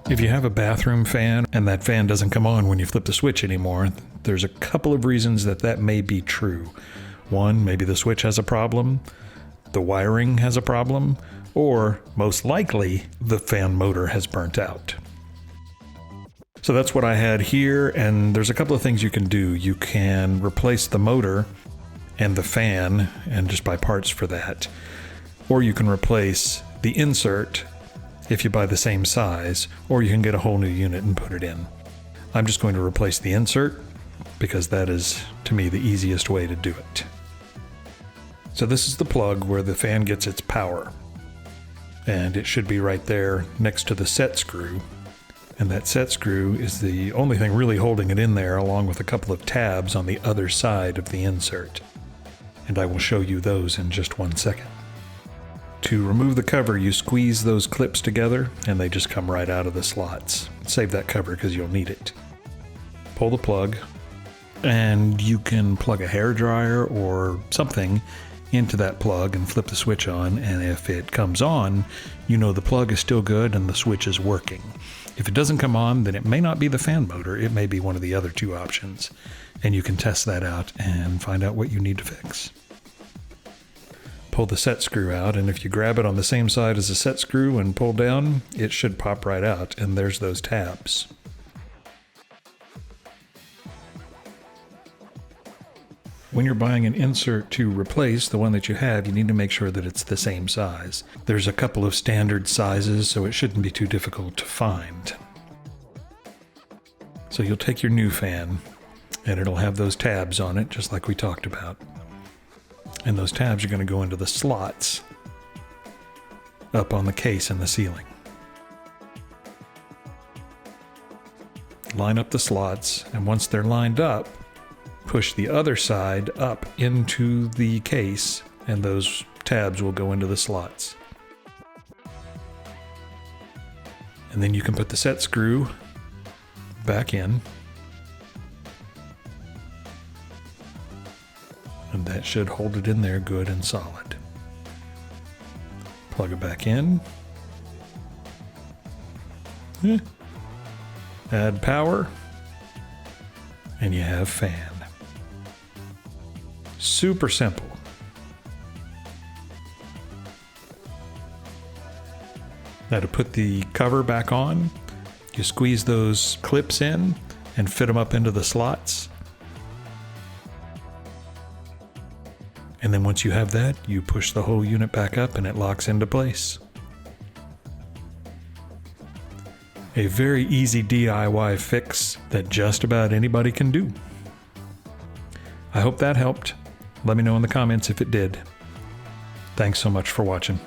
If you have a bathroom fan and that fan doesn't come on when you flip the switch anymore, there's a couple of reasons that may be true. One, maybe the switch has a problem, the wiring has a problem, or most likely the fan motor has burnt out. So that's what I had here, and there's a couple of things you can do. You can replace the motor and the fan and just buy parts for that, or you can replace the insert if you buy the same size, or you can get a whole new unit and put it in. I'm just going to replace the insert because that is, to me, the easiest way to do it. So this is the plug where the fan gets its power, and it should be right there next to the set screw. And that set screw is the only thing really holding it in there, along with a couple of tabs on the other side of the insert. And I will show you those in just 1 second. To remove the cover, you squeeze those clips together and they just come right out of the slots. Save that cover because you'll need it. Pull the plug, and you can plug a hairdryer or something into that plug and flip the switch on, and if it comes on, you know the plug is still good and the switch is working. If it doesn't come on, then it may not be the fan motor, it may be one of the other two options, and you can test that out and find out what you need to fix. Pull the set screw out, and if you grab it on the same side as the set screw and pull down, it should pop right out, and there's those tabs. When you're buying an insert to replace the one that you have, you need to make sure that it's the same size. There's a couple of standard sizes, so it shouldn't be too difficult to find. So you'll take your new fan, and it'll have those tabs on it, just like we talked about. And those tabs are going to go into the slots up on the case in the ceiling. Line up the slots, and once they're lined up, push the other side up into the case, and those tabs will go into the slots. And then you can put the set screw back in. And that should hold it in there good and solid. Plug it back in. Add power. And you have fan. Super simple. Now to put the cover back on, you squeeze those clips in and fit them up into the slots. And then once you have that, you push the whole unit back up and it locks into place. A very easy DIY fix that just about anybody can do. I hope that helped. Let me know in the comments if it did. Thanks so much for watching.